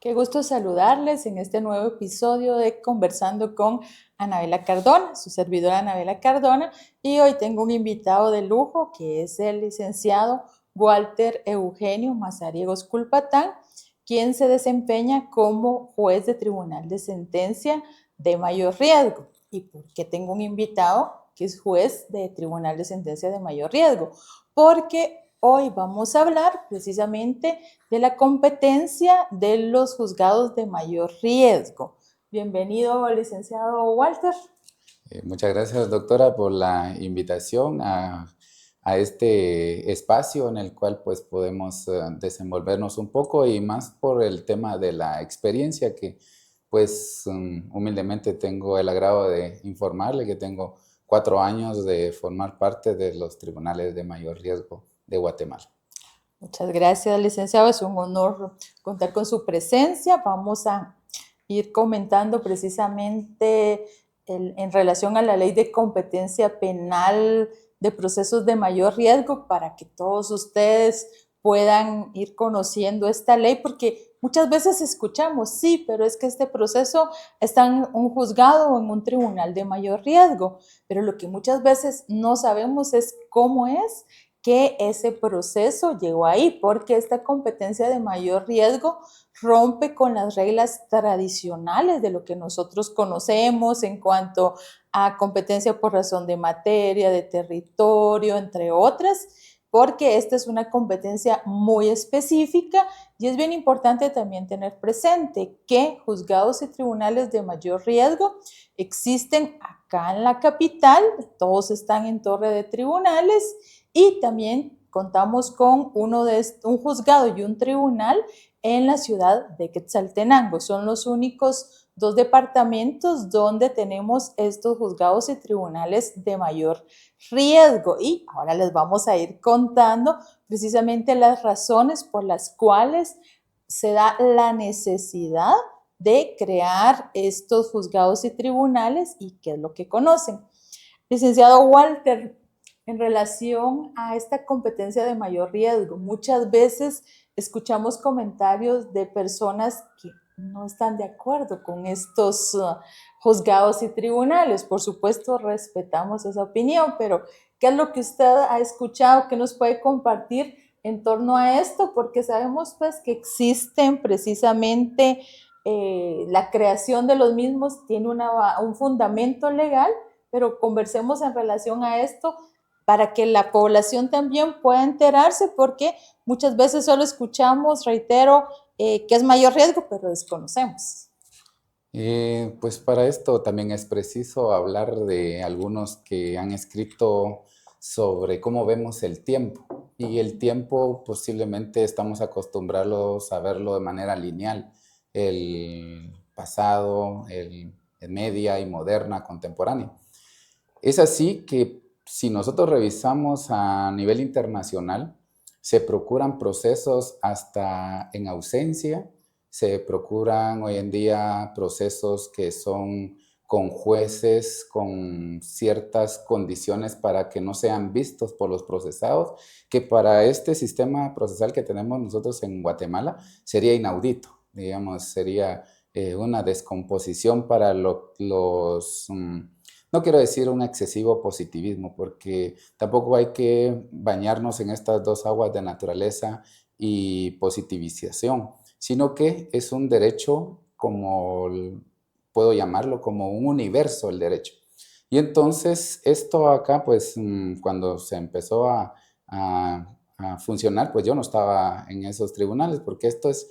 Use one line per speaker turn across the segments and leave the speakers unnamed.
Qué gusto saludarles en este nuevo episodio de Conversando con Anabela Cardona, su servidora Anabela Cardona, y hoy tengo un invitado de lujo que es el licenciado Walter Eugenio Mazariegos Culpatán, quien se desempeña como juez de Tribunal de Sentencia de Mayor Riesgo. ¿Y por qué tengo un invitado que es juez de Tribunal de Sentencia de Mayor Riesgo? Porque hoy vamos a hablar precisamente de la competencia de los juzgados de mayor riesgo. Bienvenido, licenciado Walter.
Muchas gracias, doctora, por la invitación a este espacio en el cual pues podemos desenvolvernos un poco y más por el tema de la experiencia que pues humildemente tengo el agrado de informarle que tengo 4 años de formar parte de los tribunales de mayor riesgo de Guatemala.
Muchas gracias, licenciado. Es un honor contar con su presencia. Vamos a ir comentando precisamente en relación a la ley de competencia penal de procesos de mayor riesgo para que todos ustedes puedan ir conociendo esta ley, porque muchas veces escuchamos, sí, pero es que este proceso está en un juzgado o en un tribunal de mayor riesgo, pero lo que muchas veces no sabemos es cómo es que ese proceso llegó ahí, porque esta competencia de mayor riesgo rompe con las reglas tradicionales de lo que nosotros conocemos en cuanto a competencia por razón de materia, de territorio, entre otras, porque esta es una competencia muy específica y es bien importante también tener presente que juzgados y tribunales de mayor riesgo existen acá en la capital, todos están en torre de tribunales y también contamos con un juzgado y un tribunal en la ciudad de Quetzaltenango. Son los únicos dos departamentos donde tenemos estos juzgados y tribunales de mayor riesgo. Y ahora les vamos a ir contando precisamente las razones por las cuales se da la necesidad de crear estos juzgados y tribunales y qué es lo que conocen. Licenciado Walter, en relación a esta competencia de mayor riesgo, muchas veces escuchamos comentarios de personas que no están de acuerdo con estos juzgados y tribunales. Por supuesto, respetamos esa opinión, pero ¿qué es lo que usted ha escuchado? ¿Qué nos puede compartir en torno a esto? Porque sabemos pues que existen precisamente la creación de los mismos tiene un fundamento legal, pero conversemos en relación a esto para que la población también pueda enterarse, porque muchas veces solo escuchamos, reitero, que es mayor riesgo, pero desconocemos.
Pues para esto también es preciso hablar de algunos que han escrito sobre cómo vemos el tiempo. Y el tiempo posiblemente estamos acostumbrados a verlo de manera lineal, el pasado, el media y moderna, contemporánea. Es así que si nosotros revisamos a nivel internacional, se procuran procesos hasta en ausencia, se procuran hoy en día procesos que son con jueces, con ciertas condiciones para que no sean vistos por los procesados, que para este sistema procesal que tenemos nosotros en Guatemala sería inaudito, digamos, sería una descomposición para no quiero decir un excesivo positivismo, porque tampoco hay que bañarnos en estas dos aguas de naturaleza y positivización, sino que es un derecho como puedo llamarlo, como un universo el derecho. Y entonces esto acá, pues cuando se empezó a funcionar, pues yo no estaba en esos tribunales, porque esto es,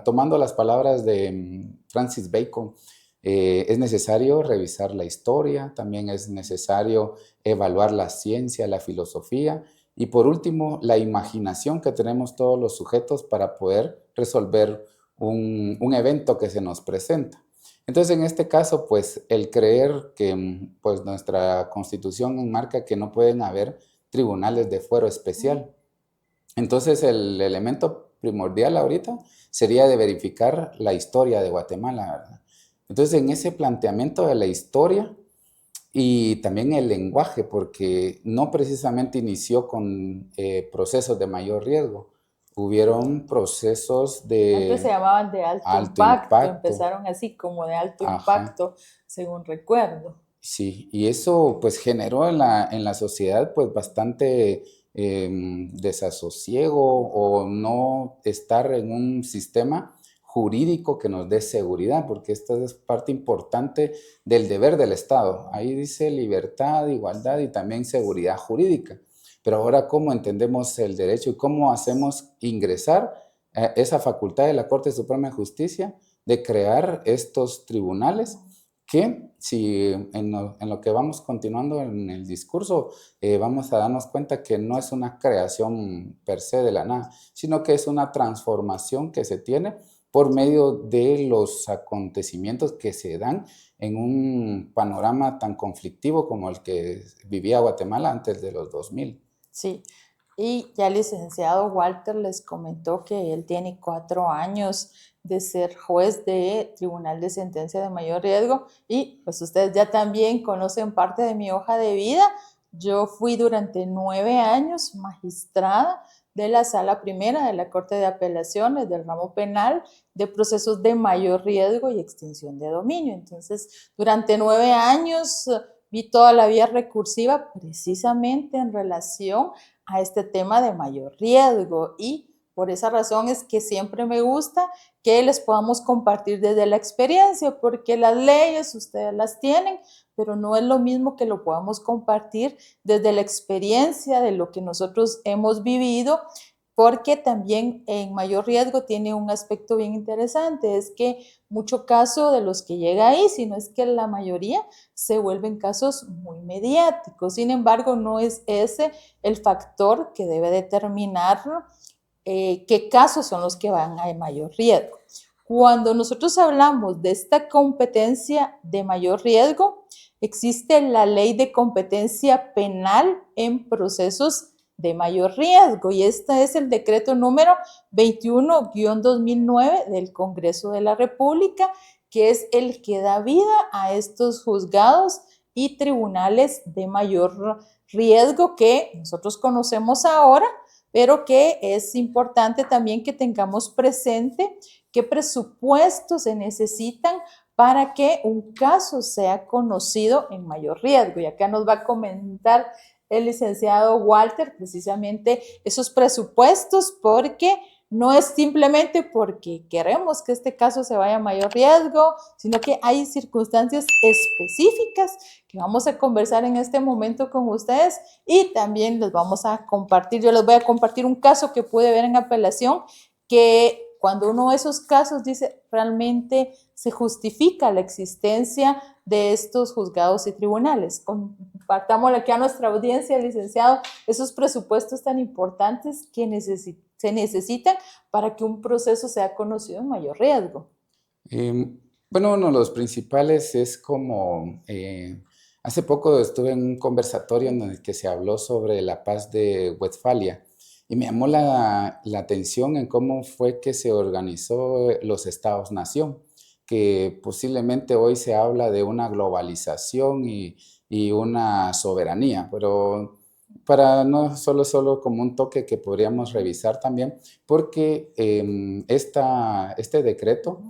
tomando las palabras de Francis Bacon, es necesario revisar la historia, también es necesario evaluar la ciencia, la filosofía y por último la imaginación que tenemos todos los sujetos para poder resolver un evento que se nos presenta. Entonces, en este caso, pues el creer que pues, nuestra constitución enmarca que no pueden haber tribunales de fuero especial. Entonces, el elemento primordial ahorita sería de verificar la historia de Guatemala, ¿verdad? Entonces, en ese planteamiento de la historia y también el lenguaje, porque no precisamente inició con procesos de mayor riesgo. hubieron procesos
Antes se
de
llamaban de alto
alto
impacto,
impacto.
empezaron así como de alto
Ajá.
impacto, según recuerdo.
Sí, y eso pues generó en la sociedad pues bastante desasosiego o no estar en un sistema jurídico que nos dé seguridad, porque esta es parte importante del deber del Estado. Ahí dice libertad, igualdad y también seguridad jurídica. Pero ahora, ¿cómo entendemos el derecho y cómo hacemos ingresar esa facultad de la Corte Suprema de Justicia de crear estos tribunales? Que si en lo que vamos continuando en el discurso, vamos a darnos cuenta que no es una creación per se de la nada, sino que es una transformación que se tiene por medio de los acontecimientos que se dan en un panorama tan conflictivo como el que vivía Guatemala antes de los 2000.
Sí, y ya el licenciado Walter les comentó que él tiene 4 años de ser juez de Tribunal de Sentencia de Mayor Riesgo y pues ustedes ya también conocen parte de mi hoja de vida. Yo fui durante 9 años magistrada de la Sala Primera de la Corte de Apelaciones del ramo penal de procesos de mayor riesgo y extinción de dominio. Entonces, durante 9 años vi toda la vía recursiva precisamente en relación a este tema de mayor riesgo y por esa razón es que siempre me gusta que les podamos compartir desde la experiencia, porque las leyes ustedes las tienen, pero no es lo mismo que lo podamos compartir desde la experiencia de lo que nosotros hemos vivido, porque también en mayor riesgo tiene un aspecto bien interesante, es que mucho caso de los que llega ahí, si no es que la mayoría, se vuelven casos muy mediáticos. Sin embargo, no es ese el factor que debe determinar qué casos son los que van a mayor riesgo. Cuando nosotros hablamos de esta competencia de mayor riesgo, existe la ley de competencia penal en procesos de mayor riesgo y este es el decreto número 21-2009 del Congreso de la República, que es el que da vida a estos juzgados y tribunales de mayor riesgo que nosotros conocemos ahora, pero que es importante también que tengamos presente qué presupuestos se necesitan para que un caso sea conocido en mayor riesgo. Y acá nos va a comentar el licenciado Walter precisamente esos presupuestos, porque no es simplemente porque queremos que este caso se vaya a mayor riesgo, sino que hay circunstancias específicas que vamos a conversar en este momento con ustedes y también les vamos a compartir, yo les voy a compartir un caso que pude ver en apelación, que cuando uno de esos casos dice realmente se justifica la existencia de estos juzgados y tribunales. Compartámosle aquí a nuestra audiencia, licenciado, esos presupuestos tan importantes que se necesitan para que un proceso sea conocido en mayor riesgo.
Bueno, uno de los principales es como, hace poco estuve en un conversatorio en el que se habló sobre la paz de Westfalia y me llamó la atención en cómo fue que se organizó los estados-nación, que posiblemente hoy se habla de una globalización y una soberanía, pero para no solo como un toque que podríamos revisar también, porque este decreto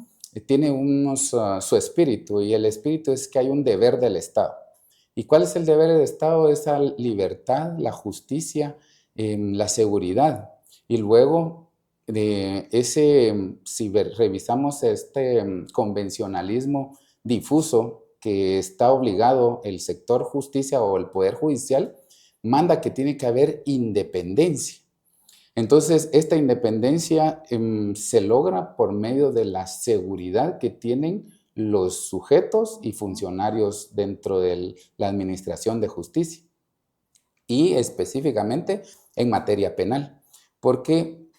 tiene su espíritu y el espíritu es que hay un deber del Estado. ¿Y cuál es el deber del Estado? Esa libertad, la justicia, la seguridad. Y luego, si revisamos este convencionalismo difuso que está obligado el sector justicia o el Poder Judicial, manda que tiene que haber independencia. Entonces, esta independencia se logra por medio de la seguridad que tienen los sujetos y funcionarios dentro de la administración de justicia y específicamente en materia penal, porque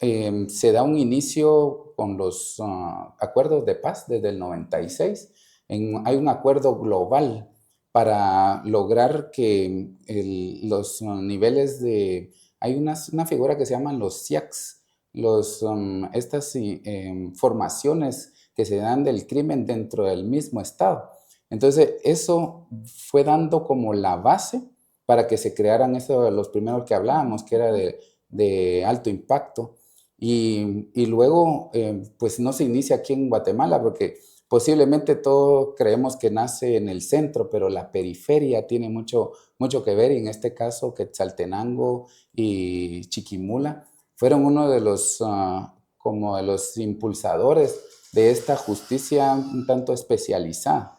se da un inicio con los acuerdos de paz desde el 96. Hay un acuerdo global para lograr que los niveles de... Hay una figura que se llaman los SIACs, estas formaciones que se dan del crimen dentro del mismo Estado. Entonces, eso fue dando como la base para que se crearan los primeros que hablábamos, que era de alto impacto. y luego pues no se inicia aquí en Guatemala porque posiblemente todos creemos que nace en el centro, pero la periferia tiene mucho, mucho que ver, y en este caso Quetzaltenango y Chiquimula fueron uno de los, como de los impulsadores de esta justicia un tanto especializada.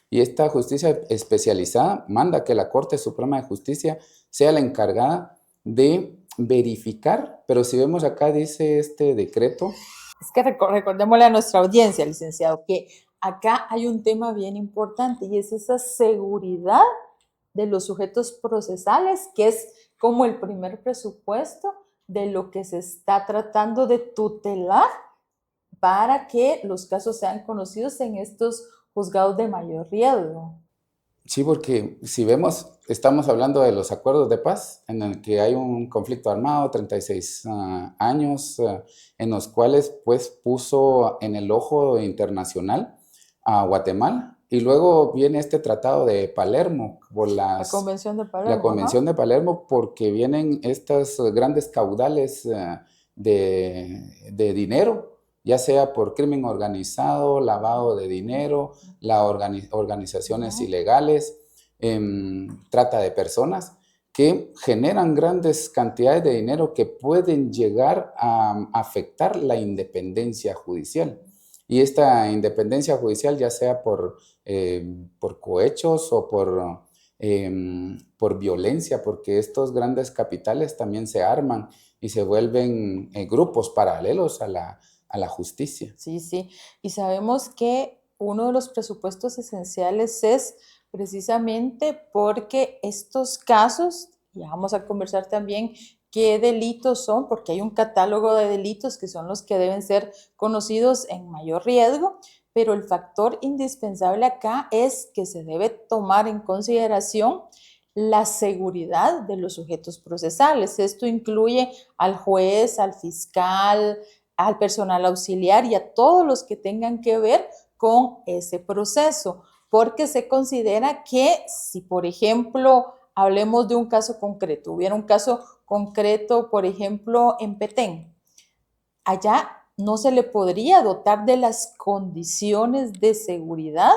Y esta justicia especializada manda que la Corte Suprema de Justicia sea la encargada de verificar, pero si vemos acá dice este decreto.
Es que recordémosle a nuestra audiencia, licenciado, que acá hay un tema bien importante y es esa seguridad de los sujetos procesales, que es como el primer presupuesto de lo que se está tratando de tutelar para que los casos sean conocidos en estos juzgados de mayor riesgo.
Sí, porque si vemos, estamos hablando de los acuerdos de paz, en el que hay un conflicto armado, 36 años, en los cuales pues puso en el ojo internacional a Guatemala. Y luego viene este tratado de Palermo, por
La Convención de Palermo.
la Convención de Palermo, porque vienen estos grandes caudales de dinero, ya sea por crimen organizado, lavado de dinero, organizaciones ilegales, trata de personas, que generan grandes cantidades de dinero que pueden llegar a afectar la independencia judicial. Y esta independencia judicial, ya sea por cohechos o por violencia, porque estos grandes capitales también se arman y se vuelven grupos paralelos a la justicia.
Sí, sí. Y sabemos que uno de los presupuestos esenciales es precisamente porque estos casos, y vamos a conversar también qué delitos son, porque hay un catálogo de delitos que son los que deben ser conocidos en mayor riesgo, pero el factor indispensable acá es que se debe tomar en consideración la seguridad de los sujetos procesales. Esto incluye al juez, al fiscal, al personal auxiliar y a todos los que tengan que ver con ese proceso, porque se considera que si, por ejemplo, hablemos de un caso concreto, hubiera un caso concreto, por ejemplo, en Petén, allá no se le podría dotar de las condiciones de seguridad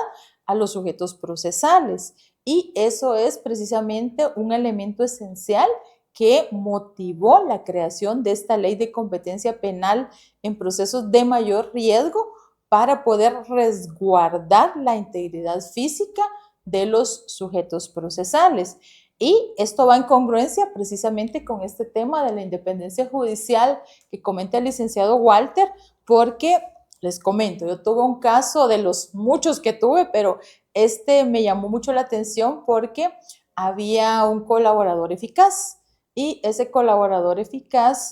a los sujetos procesales, y eso es precisamente un elemento esencial que motivó la creación de esta ley de competencia penal en procesos de mayor riesgo para poder resguardar la integridad física de los sujetos procesales. Y esto va en congruencia precisamente con este tema de la independencia judicial que comenta el licenciado Walter, porque les comento, yo tuve un caso de los muchos que tuve, pero este me llamó mucho la atención porque había un colaborador eficaz, y ese colaborador eficaz,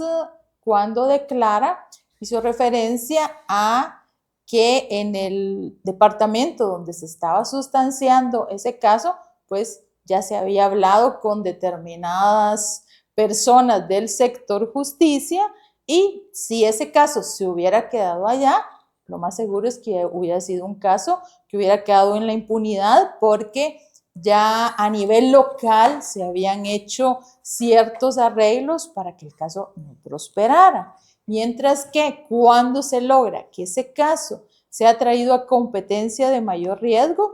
cuando declara, hizo referencia a que en el departamento donde se estaba sustanciando ese caso, pues ya se había hablado con determinadas personas del sector justicia, y si ese caso se hubiera quedado allá, lo más seguro es que hubiera sido un caso que hubiera quedado en la impunidad, porque ya a nivel local se habían hecho ciertos arreglos para que el caso no prosperara. Mientras que cuando se logra que ese caso sea traído a competencia de mayor riesgo,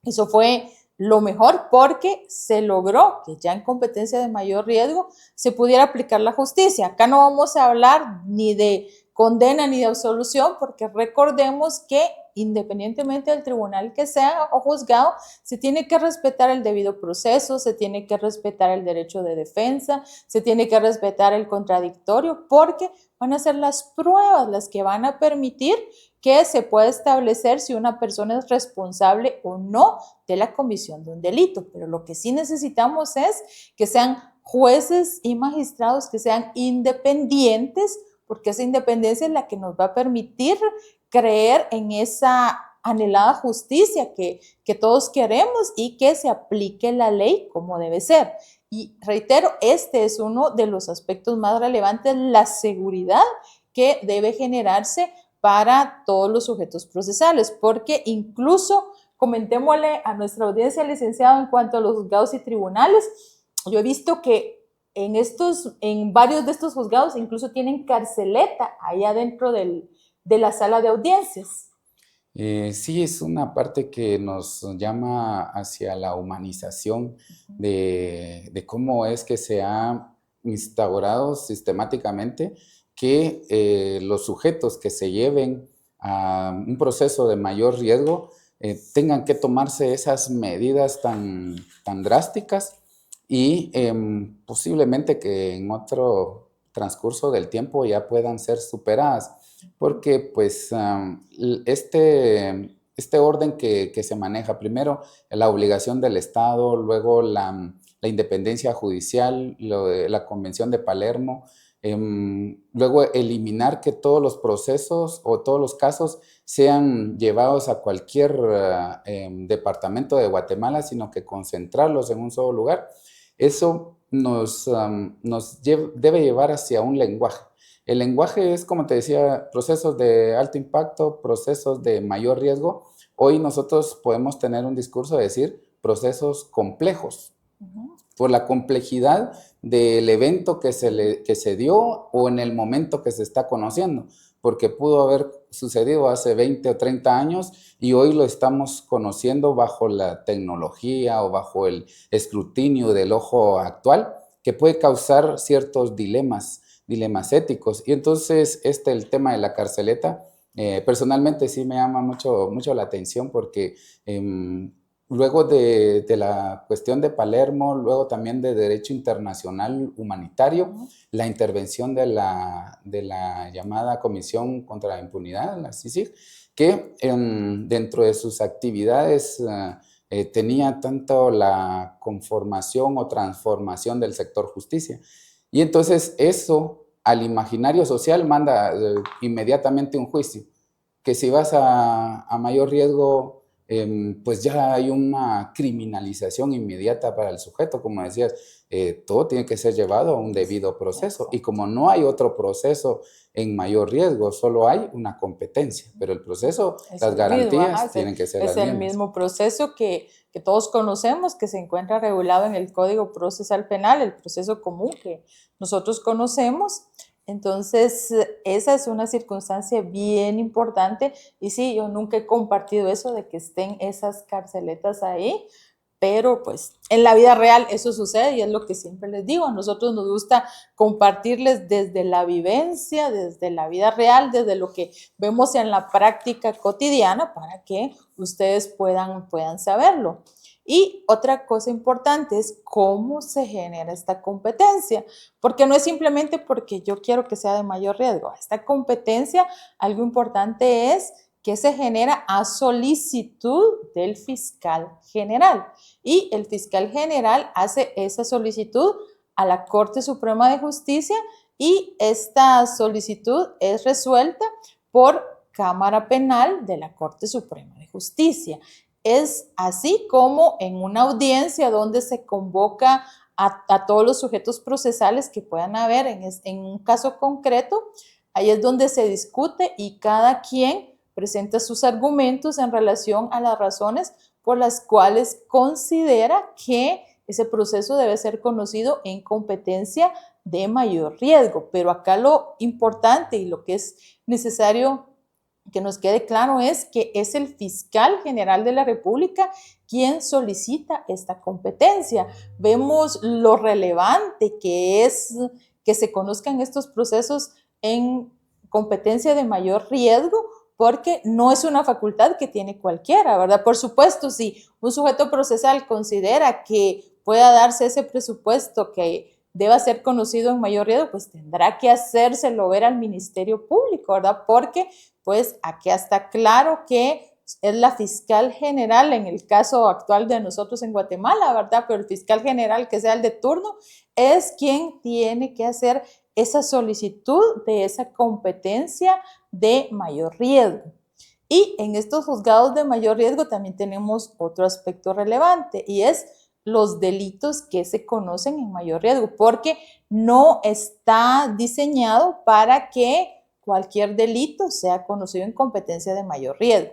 eso fue lo mejor, porque se logró que ya en competencia de mayor riesgo se pudiera aplicar la justicia. Acá no vamos a hablar ni de condena ni de absolución, porque recordemos que independientemente del tribunal que sea o juzgado, se tiene que respetar el debido proceso, se tiene que respetar el derecho de defensa, se tiene que respetar el contradictorio, porque van a ser las pruebas las que van a permitir que se pueda establecer si una persona es responsable o no de la comisión de un delito. Pero lo que sí necesitamos es que sean jueces y magistrados que sean independientes, porque esa independencia es la que nos va a permitir creer en esa anhelada justicia que todos queremos, y que se aplique la ley como debe ser. Y reitero, este es uno de los aspectos más relevantes, la seguridad que debe generarse para todos los sujetos procesales, porque incluso, comentémosle a nuestra audiencia, licenciado, en cuanto a los juzgados y tribunales, yo he visto que en varios de estos juzgados incluso tienen carceleta ahí adentro de la sala de audiencias.
Sí, es una parte que nos llama hacia la humanización de cómo es que se ha instaurado sistemáticamente que los sujetos que se lleven a un proceso de mayor riesgo tengan que tomarse esas medidas tan drásticas y posiblemente que en otro transcurso del tiempo ya puedan ser superadas porque pues este orden que se maneja, primero la obligación del Estado, luego la independencia judicial, la Convención de Palermo, luego eliminar que todos los procesos o todos los casos sean llevados a cualquier departamento de Guatemala, sino que concentrarlos en un solo lugar, eso debe llevar hacia un lenguaje. El lenguaje es, como te decía, procesos de alto impacto, procesos de mayor riesgo. Hoy nosotros podemos tener un discurso de decir procesos complejos, por la complejidad del evento que se dio o en el momento que se está conociendo, porque pudo haber sucedido hace 20 o 30 años y hoy lo estamos conociendo bajo la tecnología o bajo el escrutinio del ojo actual, que puede causar ciertos dilemas éticos. Y entonces el tema de la carceleta, personalmente sí me llama mucho la atención porque luego de la cuestión de Palermo, luego también de derecho internacional humanitario, la intervención de la llamada Comisión contra la Impunidad, la CICIG, que dentro de sus actividades tenía tanto la conformación o transformación del sector justicia. Y entonces eso al imaginario social manda inmediatamente un juicio, que si vas a mayor riesgo, pues ya hay una criminalización inmediata para el sujeto, como decías, todo tiene que ser llevado a un debido proceso. Y como no hay otro proceso en mayor riesgo, solo hay una competencia, pero el proceso, las garantías tienen que ser las mismas.
Es el mismo proceso que todos conocemos, que se encuentra regulado en el Código Procesal Penal, el proceso común que nosotros conocemos. Entonces, esa es una circunstancia bien importante y sí, yo nunca he compartido eso de que estén esas carceletas ahí, pero pues en la vida real eso sucede y es lo que siempre les digo, a nosotros nos gusta compartirles desde la vivencia, desde la vida real, desde lo que vemos en la práctica cotidiana para que ustedes puedan saberlo. Y otra cosa importante es cómo se genera esta competencia, porque no es simplemente porque yo quiero que sea de mayor riesgo. Esta competencia, algo importante es que se genera a solicitud del fiscal general. Y el fiscal general hace esa solicitud a la Corte Suprema de Justicia y esta solicitud es resuelta por Cámara Penal de la Corte Suprema de Justicia. Es así como en una audiencia donde se convoca a todos los sujetos procesales que puedan haber en un caso concreto, ahí es donde se discute y cada quien presenta sus argumentos en relación a las razones por las cuales considera que ese proceso debe ser conocido en competencia de mayor riesgo. Pero acá lo importante y lo que es necesario que nos quede claro es que es el fiscal general de la República quien solicita esta competencia. Vemos lo relevante que es que se conozcan estos procesos en competencia de mayor riesgo, porque no es una facultad que tiene cualquiera, ¿verdad? Por supuesto, si un sujeto procesal considera que pueda darse ese presupuesto que deba ser conocido en mayor riesgo, pues tendrá que hacérselo ver al Ministerio Público, ¿verdad? Porque pues aquí está claro que es la fiscal general en el caso actual de nosotros en Guatemala, ¿verdad? Pero el fiscal general que sea el de turno es quien tiene que hacer esa solicitud de esa competencia de mayor riesgo. Y en estos juzgados de mayor riesgo también tenemos otro aspecto relevante y es los delitos que se conocen en mayor riesgo, porque no está diseñado para que cualquier delito sea conocido en competencia de mayor riesgo.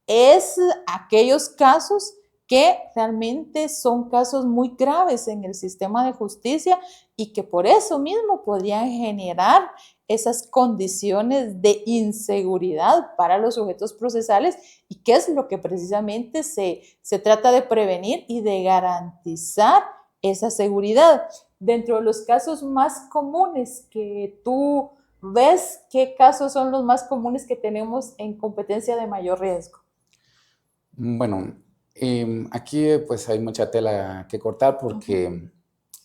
Es aquellos casos que realmente son casos muy graves en el sistema de justicia y que por eso mismo podrían generar esas condiciones de inseguridad para los sujetos procesales y qué es lo que precisamente se trata de prevenir y de garantizar esa seguridad. Dentro de los casos más comunes que tú ves, ¿qué casos son los más comunes que tenemos en competencia de mayor riesgo?
Bueno, aquí pues hay mucha tela que cortar porque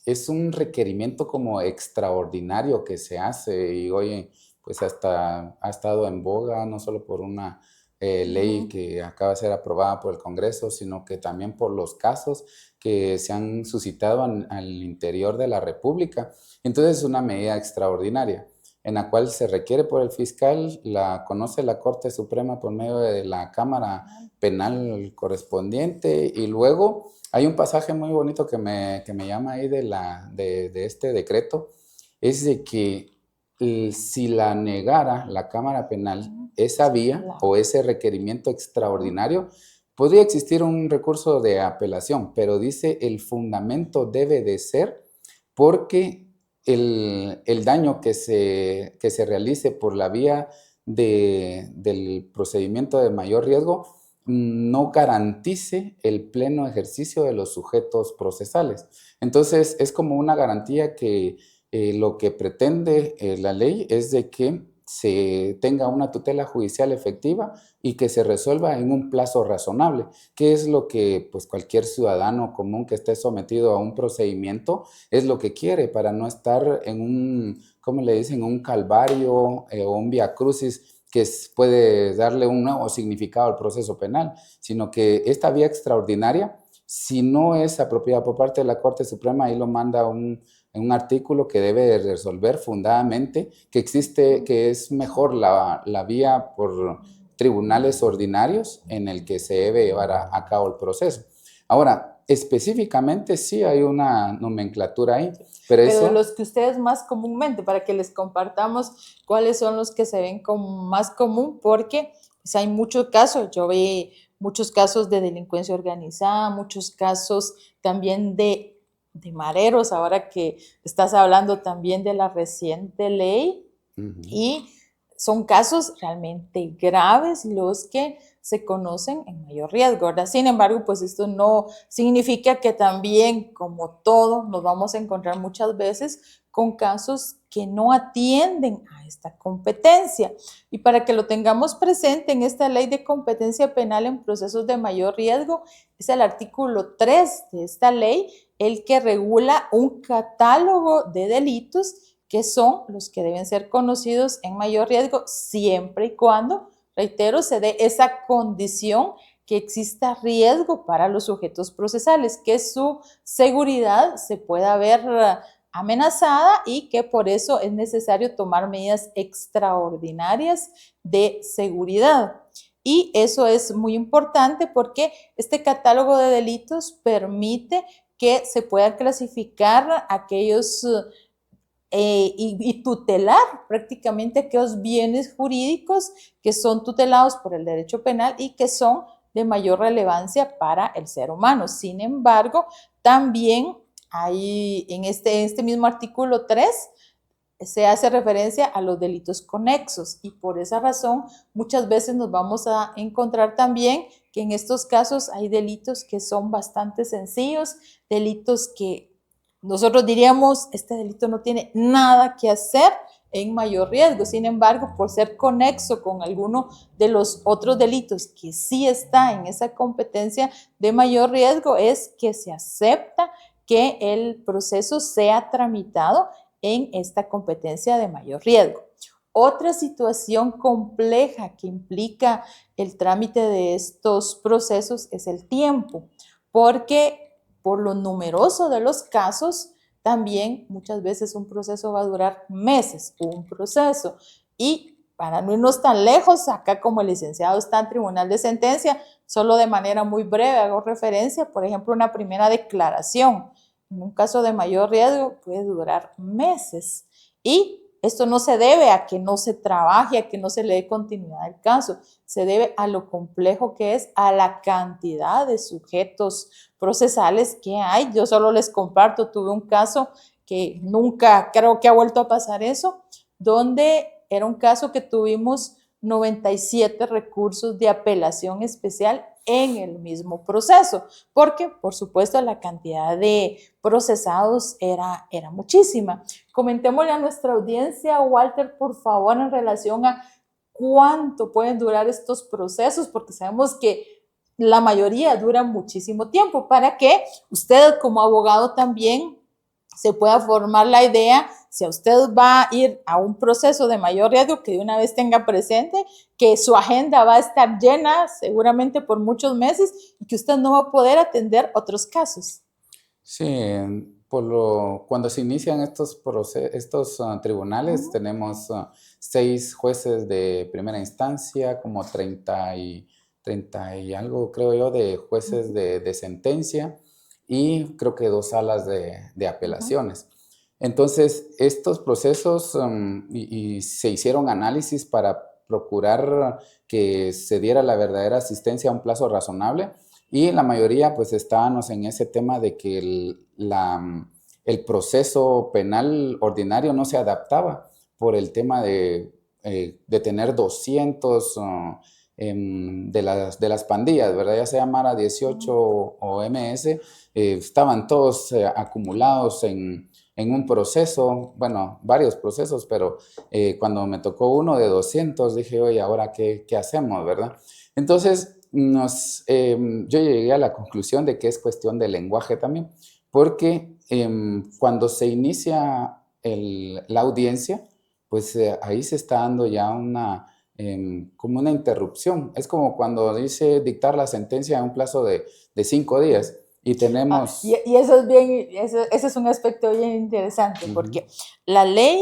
es un requerimiento como extraordinario que se hace y hoy pues hasta ha estado en boga no solo por una ley que acaba de ser aprobada por el Congreso, sino que también por los casos que se han suscitado al interior de la República. Entonces es una medida extraordinaria en la cual se requiere por el fiscal, la conoce la Corte Suprema por medio de la Cámara Penal correspondiente y luego hay un pasaje muy bonito que me llama ahí de este decreto, es de que si la negara la Cámara Penal esa vía o ese requerimiento extraordinario, podría existir un recurso de apelación, pero dice el fundamento debe de ser porque el daño que se realice por la vía del procedimiento de mayor riesgo no garantice el pleno ejercicio de los sujetos procesales. Entonces, es como una garantía que lo que pretende la ley es de que se tenga una tutela judicial efectiva y que se resuelva en un plazo razonable, que es lo que pues, cualquier ciudadano común que esté sometido a un procedimiento es lo que quiere para no estar en un, ¿cómo le dicen?, un calvario o un vía crucis que puede darle un nuevo significado al proceso penal, sino que esta vía extraordinaria, si no es apropiada por parte de la Corte Suprema, ahí lo manda en un artículo que debe resolver fundadamente que existe, que es mejor la vía por tribunales ordinarios en el que se debe llevar a cabo el proceso. Ahora, específicamente sí hay una nomenclatura ahí, pero
de
eso...
los que ustedes más comúnmente, para que les compartamos cuáles son los que se ven como más común, porque pues, hay muchos casos, yo vi muchos casos de delincuencia organizada, muchos casos también de mareros, ahora que estás hablando también de la reciente ley, y son casos realmente graves los que se conocen en mayor riesgo, ¿verdad? Sin embargo, pues esto no significa que también, como todo, nos vamos a encontrar muchas veces con casos que no atienden a esta competencia. Y para que lo tengamos presente en esta ley de competencia penal en procesos de mayor riesgo, es el artículo 3 de esta ley el que regula un catálogo de delitos que son los que deben ser conocidos en mayor riesgo siempre y cuando, reitero, se dé esa condición que exista riesgo para los sujetos procesales, que su seguridad se pueda ver amenazada y que por eso es necesario tomar medidas extraordinarias de seguridad. Y eso es muy importante porque este catálogo de delitos permite que se puedan clasificar aquellos y tutelar prácticamente aquellos bienes jurídicos que son tutelados por el derecho penal y que son de mayor relevancia para el ser humano. Sin embargo, también hay en este mismo artículo 3 se hace referencia a los delitos conexos y por esa razón muchas veces nos vamos a encontrar también que en estos casos hay delitos que son bastante sencillos, delitos que nosotros diríamos, este delito no tiene nada que hacer en mayor riesgo. Sin embargo, por ser conexo con alguno de los otros delitos que sí está en esa competencia de mayor riesgo, es que se acepta que el proceso sea tramitado en esta competencia de mayor riesgo. Otra situación compleja que implica el trámite de estos procesos es el tiempo, porque por lo numeroso de los casos, también muchas veces un proceso va a durar meses, un proceso. Y para no irnos tan lejos, acá como el licenciado está en tribunal de sentencia, solo de manera muy breve hago referencia, por ejemplo, una primera declaración. En un caso de mayor riesgo puede durar meses. Y esto no se debe a que no se trabaje, a que no se le dé continuidad al caso, se debe a lo complejo que es, a la cantidad de sujetos procesales que hay. Yo solo les comparto, tuve un caso que nunca creo que ha vuelto a pasar eso, donde era un caso que tuvimos 97 recursos de apelación especial en el mismo proceso, porque por supuesto la cantidad de procesados era muchísima. Comentémosle a nuestra audiencia, Walter, por favor, en relación a cuánto pueden durar estos procesos, porque sabemos que la mayoría duran muchísimo tiempo, para que usted como abogado también se pueda formar la idea, si a usted va a ir a un proceso de mayor riesgo, que de una vez tenga presente que su agenda va a estar llena seguramente por muchos meses y que usted no va a poder atender otros casos.
Sí, cuando se inician estos tribunales, tenemos 6 jueces de primera instancia, como 30 y algo, creo yo, de jueces de sentencia, y creo que 2 salas de apelaciones. Entonces, estos procesos y se hicieron análisis para procurar que se diera la verdadera asistencia a un plazo razonable, y la mayoría pues estábamos en ese tema de que el proceso penal ordinario no se adaptaba por el tema de tener 200 de las pandillas, ¿verdad? Ya sea Mara 18 o MS, estaban todos acumulados en un proceso, bueno, varios procesos, pero cuando me tocó uno de 200, dije, oye, ¿ahora qué hacemos, verdad? Entonces, yo llegué a la conclusión de que es cuestión de lenguaje también, porque cuando se inicia la audiencia, pues ahí se está dando ya como una interrupción. Es como cuando dice dictar la sentencia en un plazo de 5 días. Y tenemos...
y eso es bien, ese es un aspecto bien interesante, porque la ley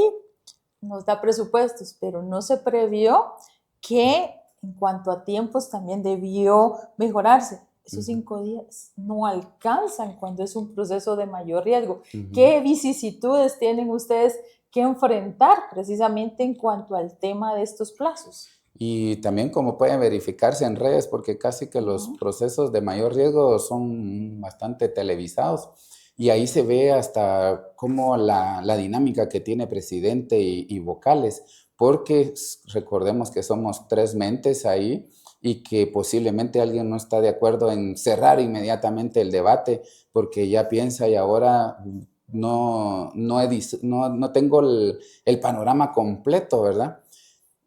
nos da presupuestos, pero no se previó que en cuanto a tiempos también debió mejorarse. Esos 5 días no alcanzan cuando es un proceso de mayor riesgo. ¿Qué vicisitudes tienen ustedes que enfrentar precisamente en cuanto al tema de estos plazos?
Y también como pueden verificarse en redes, porque casi que los procesos de mayor riesgo son bastante televisados. Y ahí se ve hasta cómo la dinámica que tiene presidente y vocales, porque recordemos que somos 3 mentes ahí y que posiblemente alguien no está de acuerdo en cerrar inmediatamente el debate porque ya piensa y ahora no tengo el panorama completo, ¿verdad?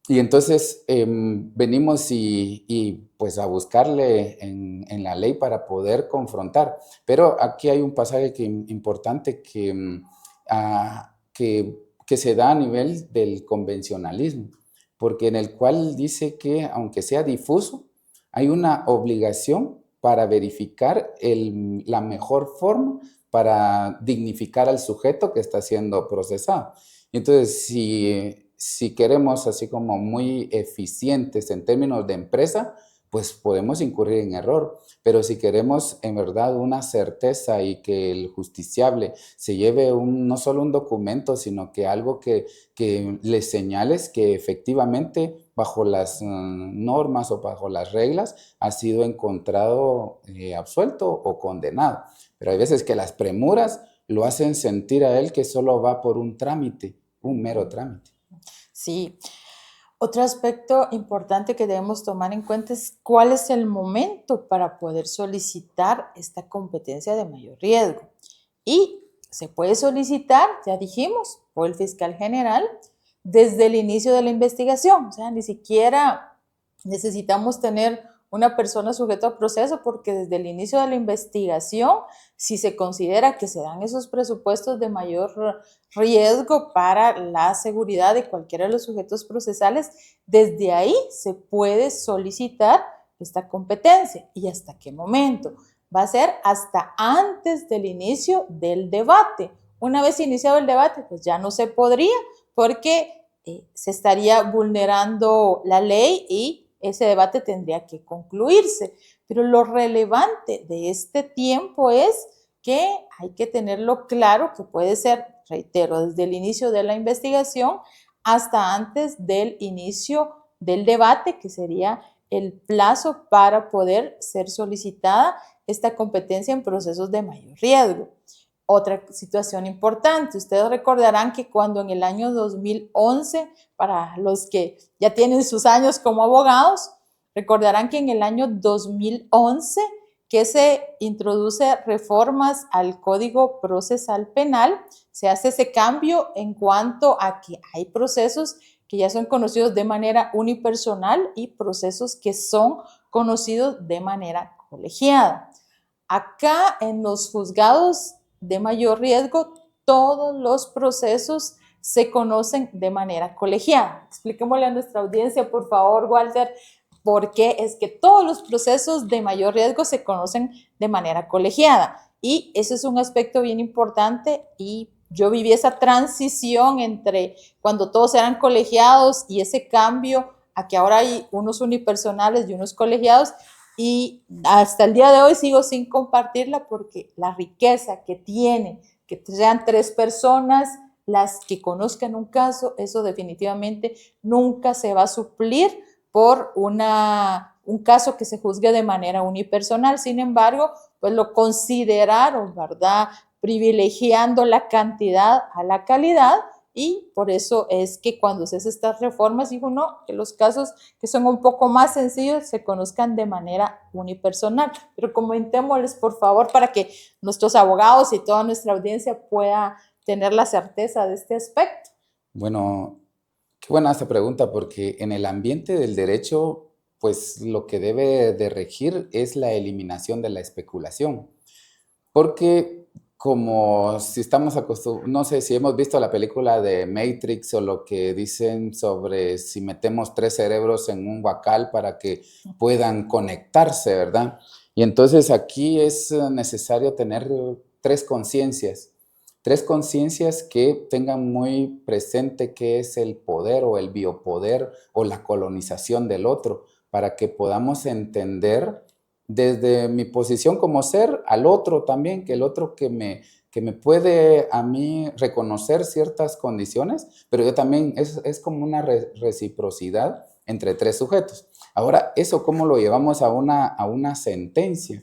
Y entonces venimos pues a buscarle en la ley para poder confrontar. Pero aquí hay un pasaje importante que se da a nivel del convencionalismo, porque en el cual dice que aunque sea difuso, hay una obligación para verificar la mejor forma para dignificar al sujeto que está siendo procesado. Entonces, si queremos así como muy eficientes en términos de empresa, pues podemos incurrir en error. Pero si queremos en verdad una certeza y que el justiciable se lleve no solo un documento, sino que algo que le señales que efectivamente bajo las normas o bajo las reglas ha sido encontrado absuelto o condenado. Pero hay veces que las premuras lo hacen sentir a él que solo va por un trámite, un mero trámite.
Sí. Otro aspecto importante que debemos tomar en cuenta es cuál es el momento para poder solicitar esta competencia de mayor riesgo. Y se puede solicitar, ya dijimos, por el fiscal general desde el inicio de la investigación. O sea, ni siquiera necesitamos tener una persona sujeta a proceso, porque desde el inicio de la investigación, si se considera que se dan esos presupuestos de mayor riesgo para la seguridad de cualquiera de los sujetos procesales, desde ahí se puede solicitar esta competencia. ¿Y hasta qué momento? Va a ser hasta antes del inicio del debate. Una vez iniciado el debate, pues ya no se podría, porque se estaría vulnerando la ley y ese debate tendría que concluirse. Pero lo relevante de este tiempo es que hay que tenerlo claro, que puede ser reitero, desde el inicio de la investigación hasta antes del inicio del debate, que sería el plazo para poder ser solicitada esta competencia en procesos de mayor riesgo. Otra situación importante, ustedes recordarán que cuando en el año 2011, para los que ya tienen sus años como abogados, recordarán que en el año 2011 que se introduce reformas al Código Procesal Penal, se hace ese cambio en cuanto a que hay procesos que ya son conocidos de manera unipersonal y procesos que son conocidos de manera colegiada. Acá en los juzgados de mayor riesgo, todos los procesos se conocen de manera colegiada. Expliquémosle a nuestra audiencia, por favor, Walter, por qué es que todos los procesos de mayor riesgo se conocen de manera colegiada. Y ese es un aspecto bien importante y yo viví esa transición entre cuando todos eran colegiados y ese cambio a que ahora hay unos unipersonales y unos colegiados, y hasta el día de hoy sigo sin compartirla porque la riqueza que tiene, que sean 3 personas las que conozcan un caso, eso definitivamente nunca se va a suplir por un caso que se juzgue de manera unipersonal. Sin embargo, pues lo consideraron, ¿verdad?, privilegiando la cantidad a la calidad, y por eso es que cuando se hace estas reformas, dijo no, que los casos que son un poco más sencillos se conozcan de manera unipersonal. Pero comentémosles, por favor, para que nuestros abogados y toda nuestra audiencia pueda tener la certeza de este aspecto.
Bueno, qué buena esta pregunta, porque en el ambiente del derecho, pues lo que debe de regir es la eliminación de la especulación. Porque como si estamos acostumbrados, no sé si hemos visto la película de Matrix o lo que dicen sobre si metemos 3 cerebros en un huacal para que puedan conectarse, ¿verdad? Y entonces aquí es necesario tener 3 conciencias que tengan muy presente qué es el poder o el biopoder o la colonización del otro, para que podamos entender desde mi posición como ser al otro también, que el otro que me puede a mí reconocer ciertas condiciones, pero yo también es como una reciprocidad entre 3 sujetos. Ahora, ¿eso cómo lo llevamos a una sentencia?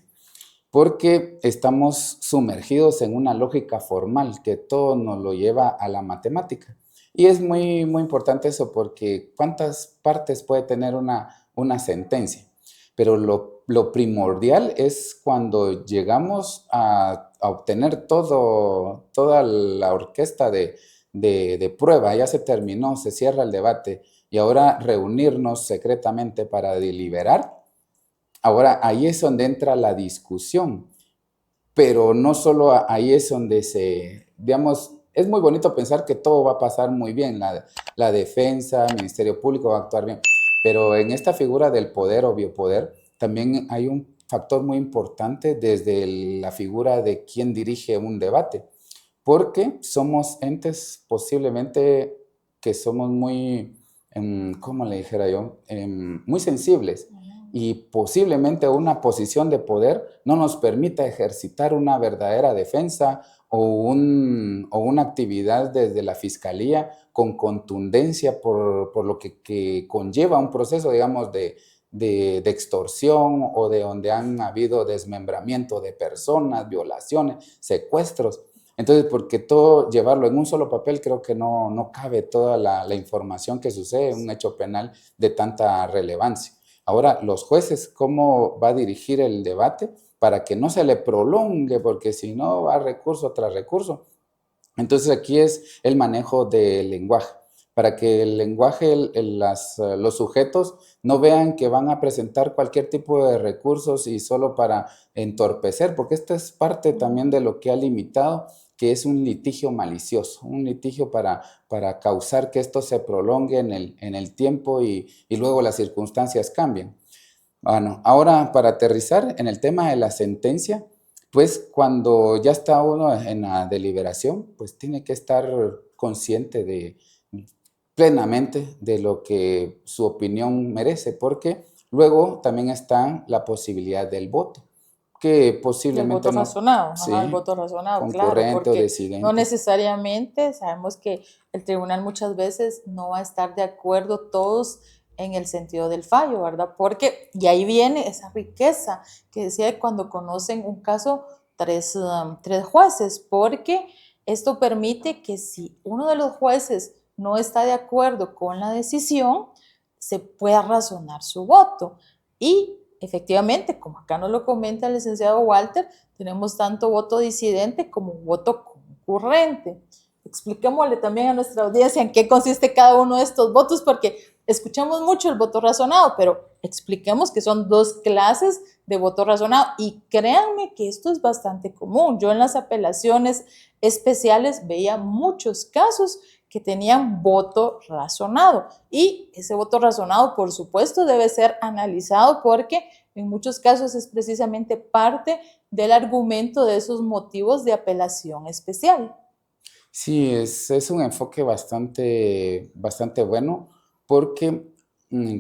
Porque estamos sumergidos en una lógica formal que todo nos lo lleva a la matemática. Y es muy, muy importante eso, porque ¿cuántas partes puede tener una sentencia? Pero lo primordial es cuando llegamos a obtener toda la orquesta de prueba, ya se terminó, se cierra el debate, y ahora reunirnos secretamente para deliberar. Ahora ahí es donde entra la discusión, pero no solo ahí es donde digamos, es muy bonito pensar que todo va a pasar muy bien, la defensa, el Ministerio Público va a actuar bien, pero en esta figura del poder o biopoder también hay un factor muy importante desde la figura de quien dirige un debate, porque somos entes posiblemente que somos muy, ¿cómo le dijera yo? Muy sensibles, y posiblemente una posición de poder no nos permita ejercitar una verdadera defensa o una actividad desde la fiscalía con contundencia por lo que conlleva un proceso, digamos, de extorsión, o de donde han habido desmembramiento de personas, violaciones, secuestros. Entonces, porque todo llevarlo en un solo papel, creo que no cabe toda la información que sucede en un hecho penal de tanta relevancia. Ahora, los jueces, ¿cómo va a dirigir el debate para que no se le prolongue? Porque si no, va recurso tras recurso. Entonces, aquí es el manejo del lenguaje, para que el lenguaje, los sujetos no vean que van a presentar cualquier tipo de recursos y solo para entorpecer, porque esta es parte también de lo que ha limitado, que es un litigio malicioso, un litigio para causar que esto se prolongue en el tiempo y luego las circunstancias cambian. Bueno, ahora para aterrizar en el tema de la sentencia, pues cuando ya está uno en la deliberación, pues tiene que estar consciente plenamente de lo que su opinión merece, porque luego también está la posibilidad del voto. que
Del
posiblemente
voto
no,
razonado, ajá, el
sí,
voto razonado, claro,
concurrente o
porque no
decidente.
necesariamente sabemos que el tribunal muchas veces no va a estar de acuerdo todos en el sentido del fallo, ¿verdad? Porque, y ahí viene esa riqueza que decía cuando conocen un caso tres jueces, porque esto permite que si uno de los jueces no está de acuerdo con la decisión, se pueda razonar su voto. Y efectivamente, como acá nos lo comenta el licenciado Walter, tenemos tanto voto disidente como voto concurrente. Expliquémosle también a nuestra audiencia en qué consiste cada uno de estos votos, porque escuchamos mucho el voto razonado, pero expliquemos que son dos clases de voto razonado y créanme que esto es bastante común. Yo en las apelaciones especiales veía muchos casos que tenían voto razonado y ese voto razonado, por supuesto, debe ser analizado porque en muchos casos es precisamente parte del argumento de esos motivos de apelación especial.
Sí, es un enfoque bastante bueno porque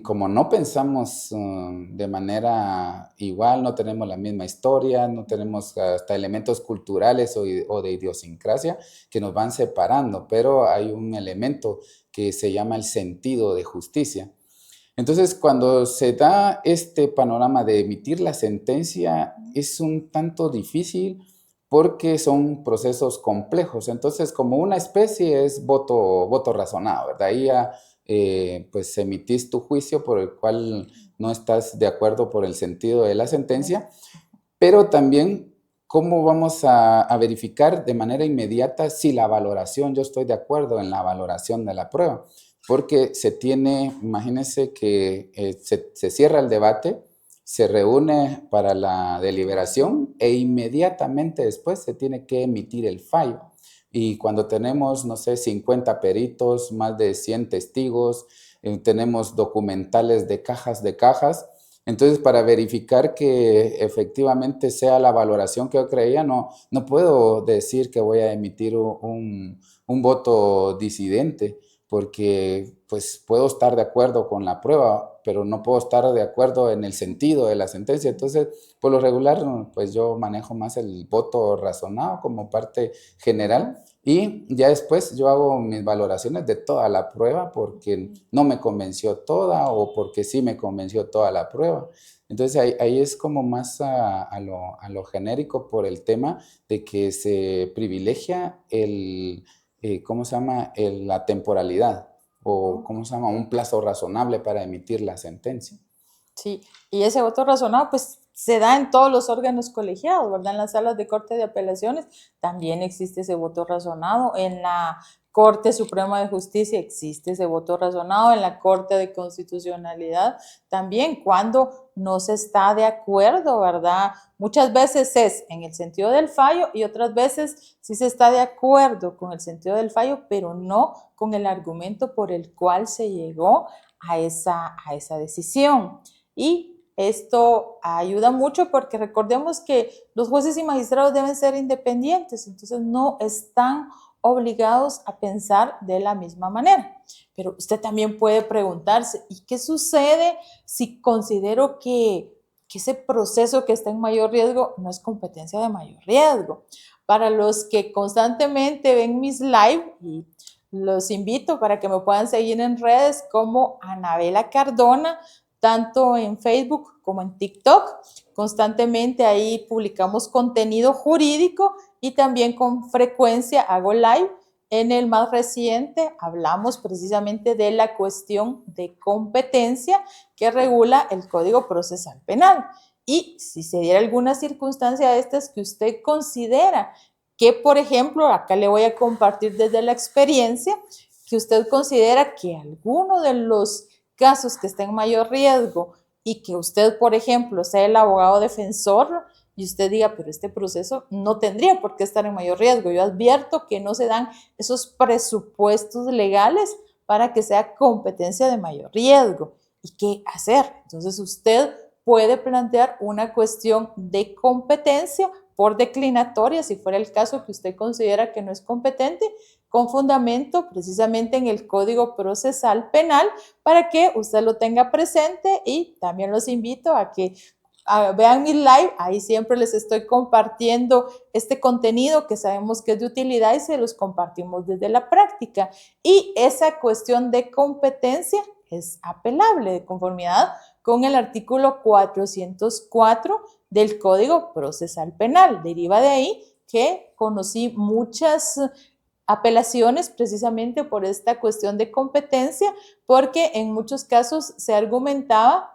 como no pensamos de manera igual, no tenemos la misma historia, no tenemos hasta elementos culturales o de idiosincrasia que nos van separando, pero hay un elemento que se llama el sentido de justicia. Entonces, cuando se da este panorama de emitir la sentencia, es un tanto difícil porque son procesos complejos. Entonces, como una especie es voto razonado, ¿verdad? Ahí ya, pues emitís tu juicio por el cual no estás de acuerdo por el sentido de la sentencia, pero también cómo vamos a verificar de manera inmediata si la valoración, yo estoy de acuerdo en la valoración de la prueba, porque se tiene, imagínense que se cierra el debate, se reúne para la deliberación e inmediatamente después se tiene que emitir el fallo. Y cuando tenemos, no sé, 50 peritos, más de 100 testigos, tenemos documentales de cajas, entonces, para verificar que efectivamente sea la valoración que yo creía, no puedo decir que voy a emitir un voto disidente, porque pues puedo estar de acuerdo con la prueba, pero no puedo estar de acuerdo en el sentido de la sentencia. Entonces, por lo regular, pues yo manejo más el voto razonado como parte general. Y ya después yo hago mis valoraciones de toda la prueba porque no me convenció toda o porque sí me convenció toda la prueba. Entonces ahí es como más a lo genérico por el tema de que se privilegia ¿cómo se llama? La temporalidad o ¿cómo se llama? Un plazo razonable para emitir la sentencia.
Sí, y ese voto razonado pues se da en todos los órganos colegiados, ¿verdad? En las salas de corte de apelaciones también existe ese voto razonado, en la Corte Suprema de Justicia existe ese voto razonado, en la Corte de Constitucionalidad también, cuando no se está de acuerdo, ¿verdad? Muchas veces es en el sentido del fallo y otras veces sí se está de acuerdo con el sentido del fallo, pero no con el argumento por el cual se llegó a esa decisión. Y esto ayuda mucho porque recordemos que los jueces y magistrados deben ser independientes, entonces no están obligados a pensar de la misma manera. Pero usted también puede preguntarse, ¿y qué sucede si considero que ese proceso que está en mayor riesgo no es competencia de mayor riesgo? Para los que constantemente ven mis live, y los invito para que me puedan seguir en redes como Anabela Cardona, tanto en Facebook como en TikTok. Constantemente ahí publicamos contenido jurídico y también con frecuencia hago live. En el más reciente hablamos precisamente de la cuestión de competencia que regula el Código Procesal Penal. Y si se diera alguna circunstancia de estas que usted considera que, por ejemplo, acá le voy a compartir desde la experiencia, que usted considera que alguno de los casos que está en mayor riesgo y que usted, por ejemplo, sea el abogado defensor y usted diga, pero este proceso no tendría por qué estar en mayor riesgo. Yo advierto que no se dan esos presupuestos legales para que sea competencia de mayor riesgo. ¿Y qué hacer? Entonces usted puede plantear una cuestión de competencia por declinatoria, si fuera el caso que usted considera que no es competente, con fundamento precisamente en el Código Procesal Penal, para que usted lo tenga presente y también los invito a que vean mi live, ahí siempre les estoy compartiendo este contenido que sabemos que es de utilidad y se los compartimos desde la práctica. Y esa cuestión de competencia es apelable de conformidad con el artículo 404 del Código Procesal Penal. Deriva de ahí que conocí muchas apelaciones precisamente por esta cuestión de competencia, porque en muchos casos se argumentaba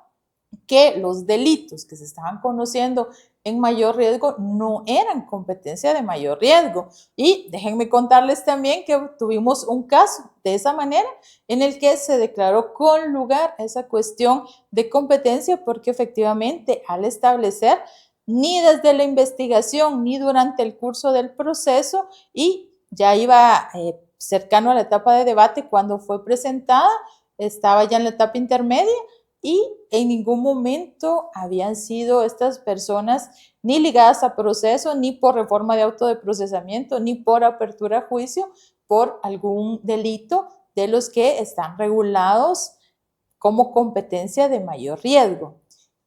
que los delitos que se estaban conociendo en mayor riesgo no eran competencia de mayor riesgo. Y déjenme contarles también que tuvimos un caso de esa manera en el que se declaró con lugar esa cuestión de competencia porque efectivamente al establecer ni desde la investigación ni durante el curso del proceso y ya iba cercano a la etapa de debate cuando fue presentada, estaba ya en la etapa intermedia y en ningún momento habían sido estas personas ni ligadas a proceso, ni por reforma de auto de procesamiento, ni por apertura a juicio, por algún delito de los que están regulados como competencia de mayor riesgo.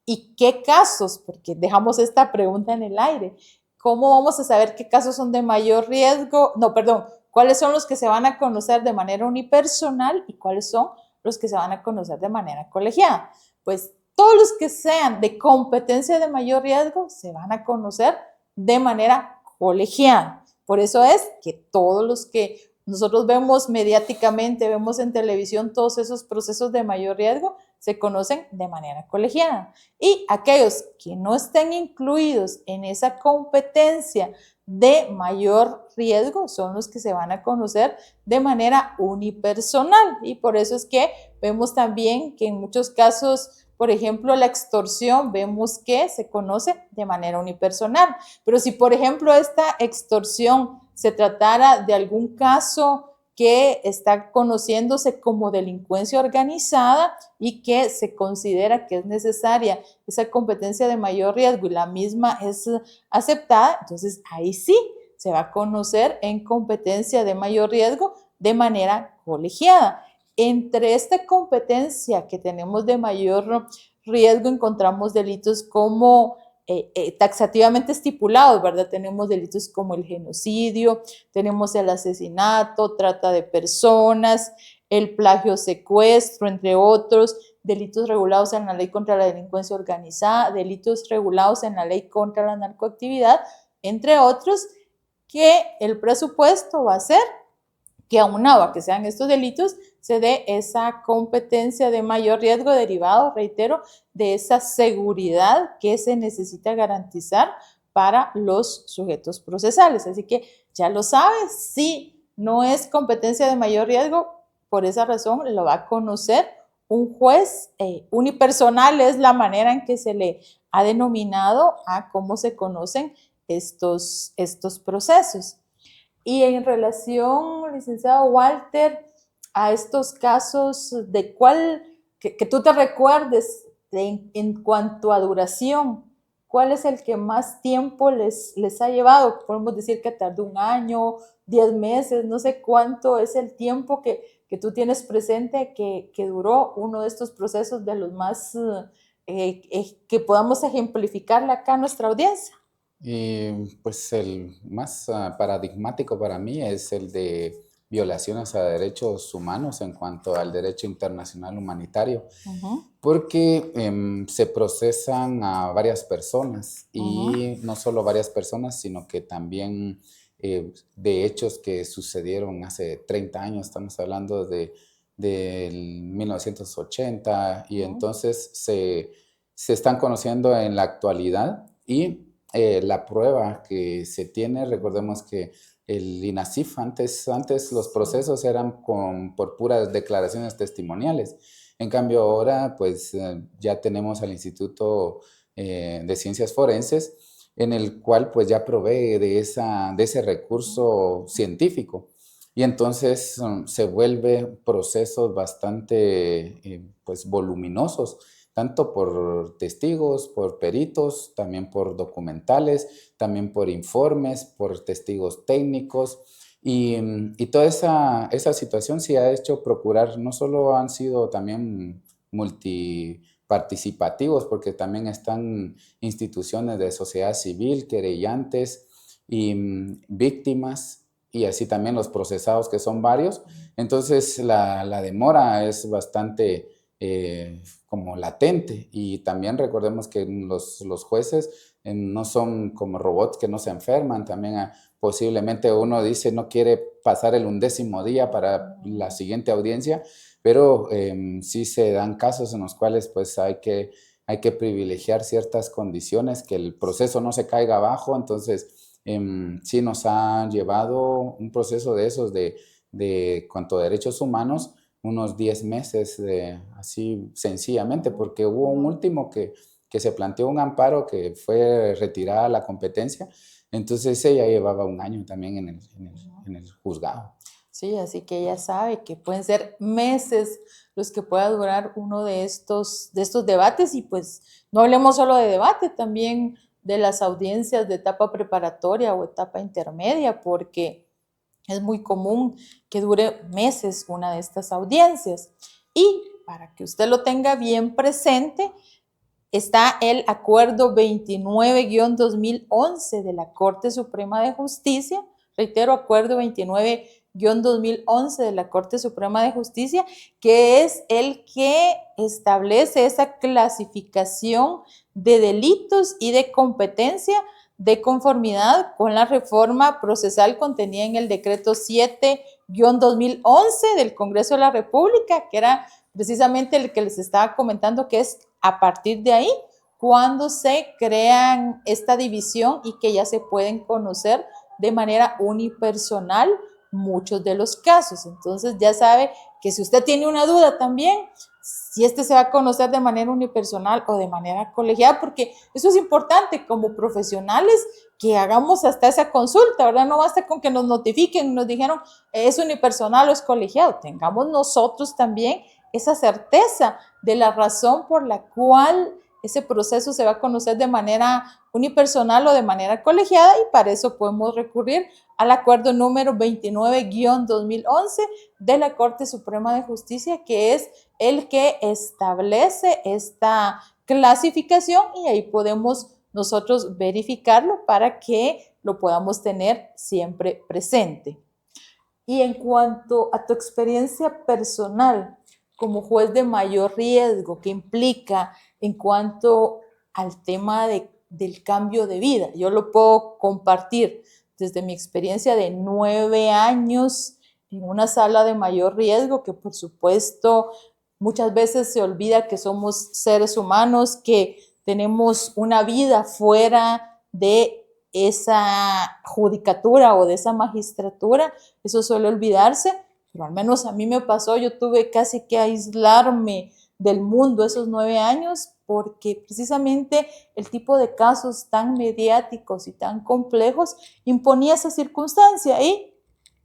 ¿Y qué casos? Porque dejamos esta pregunta en el aire. ¿Cómo vamos a saber qué casos son de mayor riesgo? No, perdón, ¿cuáles son los que se van a conocer de manera unipersonal y cuáles son los que se van a conocer de manera colegiada? Pues todos los que sean de competencia de mayor riesgo se van a conocer de manera colegiada. Por eso es que todos los que nosotros vemos mediáticamente, vemos en televisión todos esos procesos de mayor riesgo, se conocen de manera colegiada. Y aquellos que no estén incluidos en esa competencia de mayor riesgo son los que se van a conocer de manera unipersonal. Y por eso es que vemos también que en muchos casos, por ejemplo, la extorsión, vemos que se conoce de manera unipersonal. Pero si, por ejemplo, esta extorsión se tratara de algún caso que está conociéndose como delincuencia organizada y que se considera que es necesaria esa competencia de mayor riesgo y la misma es aceptada, entonces ahí sí se va a conocer en competencia de mayor riesgo de manera colegiada. Entre esta competencia que tenemos de mayor riesgo encontramos delitos como taxativamente estipulados, ¿verdad? Tenemos delitos como el genocidio, tenemos el asesinato, trata de personas, el plagio, secuestro, entre otros, delitos regulados en la ley contra la delincuencia organizada, delitos regulados en la ley contra la narcoactividad, entre otros, que el presupuesto va a ser que aunado a que sean estos delitos, se dé esa competencia de mayor riesgo derivado, reitero, de esa seguridad que se necesita garantizar para los sujetos procesales. Así que ya lo sabes, si no es competencia de mayor riesgo, por esa razón lo va a conocer un juez unipersonal, es la manera en que se le ha denominado a cómo se conocen estos procesos. Y en relación, licenciado Walter, a estos casos, ¿de cuál que tú te recuerdes en cuanto a duración? ¿Cuál es el que más tiempo les ha llevado? Podemos decir que tardó 1 año, 10 meses, no sé cuánto es el tiempo que tú tienes presente que duró uno de estos procesos de los más que podamos ejemplificarle acá a nuestra audiencia.
Y pues el más paradigmático para mí es el de violaciones a derechos humanos en cuanto al derecho internacional humanitario, porque se procesan a varias personas y no solo varias personas, sino que también de hechos que sucedieron hace 30 años, estamos hablando del 1980, y entonces se están conociendo en la actualidad y la prueba que se tiene, recordemos que el INASIF, antes los procesos eran por puras declaraciones testimoniales. En cambio ahora pues ya tenemos al Instituto de Ciencias Forenses, en el cual pues ya provee de ese recurso científico. Y entonces se vuelven procesos bastante pues voluminosos, tanto por testigos, por peritos, también por documentales, también por informes, por testigos técnicos. Y toda esa situación se ha hecho procurar, no solo han sido también participativos, porque también están instituciones de sociedad civil, querellantes y víctimas, y así también los procesados, que son varios. Entonces la demora es bastante como latente, y también recordemos que los jueces no son como robots que no se enferman. También posiblemente uno dice no quiere pasar el 11º día para la siguiente audiencia, pero sí se dan casos en los cuales pues hay que privilegiar ciertas condiciones, que el proceso no se caiga abajo. Entonces sí nos ha llevado un proceso de esos de cuanto a derechos humanos unos 10 meses, así sencillamente, porque hubo un último que se planteó un amparo que fue retirada la competencia. Entonces ella llevaba un año también en el juzgado.
Sí, así que ella sabe que pueden ser meses los que pueda durar uno de estos debates, y pues no hablemos solo de debate, también de las audiencias de etapa preparatoria o etapa intermedia, porque es muy común que dure meses una de estas audiencias. Y para que usted lo tenga bien presente, está el Acuerdo 29-2011 de la Corte Suprema de Justicia. Reitero, Acuerdo 29-2011 de la Corte Suprema de Justicia, que es el que establece esa clasificación de delitos y de competencia de conformidad con la reforma procesal contenida en el decreto 7-2011 del Congreso de la República, que era precisamente el que les estaba comentando, que es a partir de ahí cuando se crean esta división y que ya se pueden conocer de manera unipersonal muchos de los casos. Entonces ya sabe que si usted tiene una duda también, si se va a conocer de manera unipersonal o de manera colegiada, porque eso es importante como profesionales, que hagamos hasta esa consulta, ¿verdad? No basta con que nos notifiquen, nos dijeron es unipersonal o es colegiado, tengamos nosotros también esa certeza de la razón por la cual ese proceso se va a conocer de manera unipersonal o de manera colegiada, y para eso podemos recurrir al acuerdo número 29-2011 de la Corte Suprema de Justicia, que es el que establece esta clasificación, y ahí podemos nosotros verificarlo para que lo podamos tener siempre presente. Y en cuanto a tu experiencia personal como juez de mayor riesgo, que implica en cuanto al tema del cambio de vida, yo lo puedo compartir desde mi experiencia de 9 años en una sala de mayor riesgo, que por supuesto muchas veces se olvida que somos seres humanos, que tenemos una vida fuera de esa judicatura o de esa magistratura. Eso suele olvidarse, pero al menos a mí me pasó. Yo tuve casi que aislarme del mundo esos 9 años, porque precisamente el tipo de casos tan mediáticos y tan complejos imponía esa circunstancia, y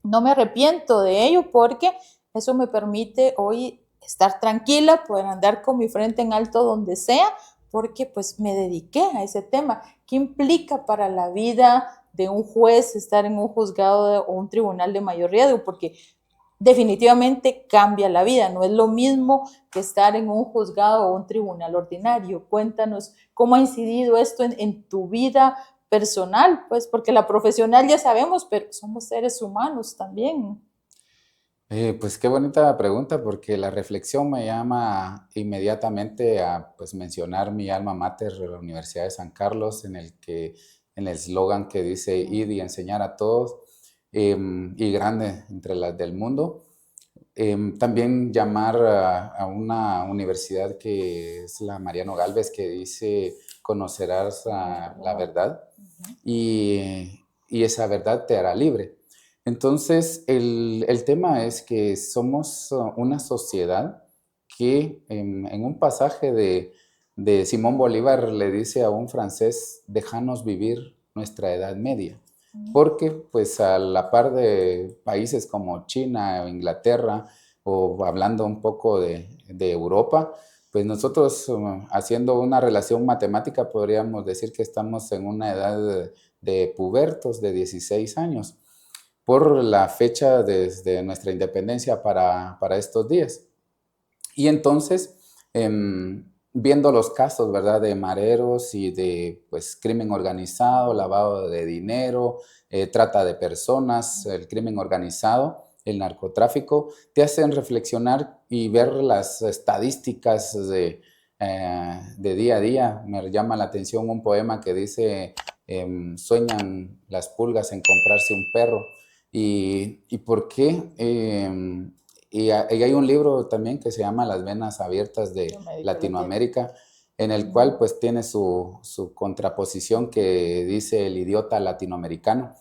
no me arrepiento de ello, porque eso me permite hoy estar tranquila, poder andar con mi frente en alto donde sea, porque pues me dediqué a ese tema. ¿Qué implica para la vida de un juez estar en un juzgado o un tribunal de mayor riesgo? Porque definitivamente cambia la vida, no es lo mismo que estar en un juzgado o un tribunal ordinario. Cuéntanos cómo ha incidido esto en tu vida personal, pues porque la profesional ya sabemos, pero somos seres humanos también.
Pues qué bonita pregunta, porque la reflexión me llama inmediatamente a pues, mencionar mi alma mater, la Universidad de San Carlos, en el eslogan que dice "Id y enseñar a todos", y grande entre las del mundo. También llamar a una universidad que es la Mariano Galvez, que dice "conocerás la verdad, y esa verdad te hará libre". Entonces, el tema es que somos una sociedad que en un pasaje de Simón Bolívar le dice a un francés: "Déjanos vivir nuestra edad media", porque pues a la par de países como China o Inglaterra, o hablando un poco de Europa, pues nosotros haciendo una relación matemática podríamos decir que estamos en una edad de pubertos de 16 años, por la fecha desde nuestra independencia para estos días. Y entonces viendo los casos, ¿verdad? De mareros y de pues crimen organizado, lavado de dinero, trata de personas, el crimen organizado, el narcotráfico, te hacen reflexionar y ver las estadísticas de día a día. Me llama la atención un poema que dice, sueñan las pulgas en comprarse un perro. ¿Y por qué? Y hay un libro también que se llama Las venas abiertas de
Médico lo tiene.
Latinoamérica, en el cual pues tiene su contraposición que dice el idiota latinoamericano.